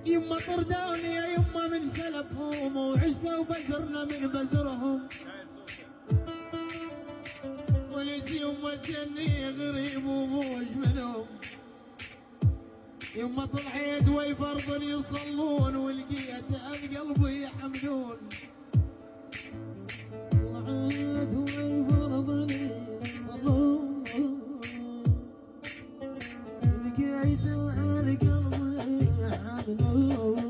يما طردوني يا يما من سلفهم وعشنا وبزرنا من بزرهم، ولد يما جني غريب وموج منهم. يما طلعت وي فرض يصلون ولقيت قلبي يحمدون، طلعت وي فرض يصلون ولقيت قلبي يحمدون.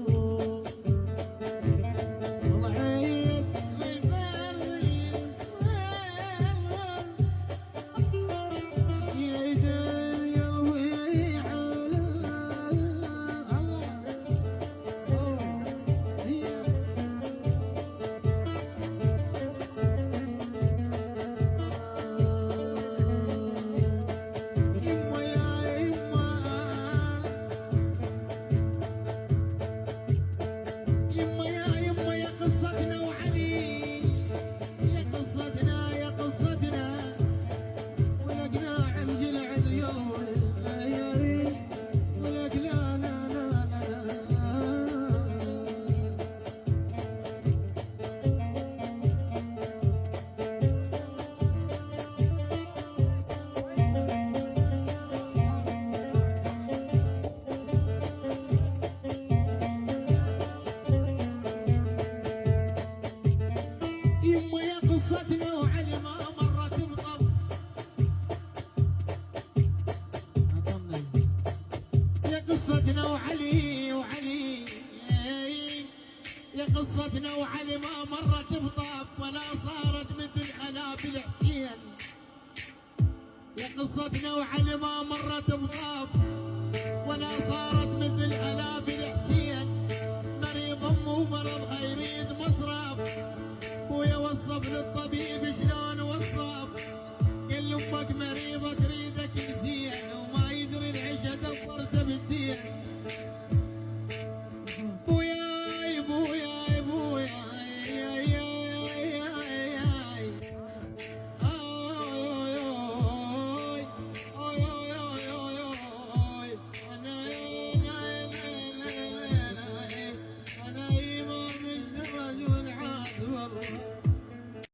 قصتنا وعلي ما مرت بطاف ولا صارت مثل خلافل حسين. يا قصتنا وعلي ما مرت بطاف ولا صارت مثل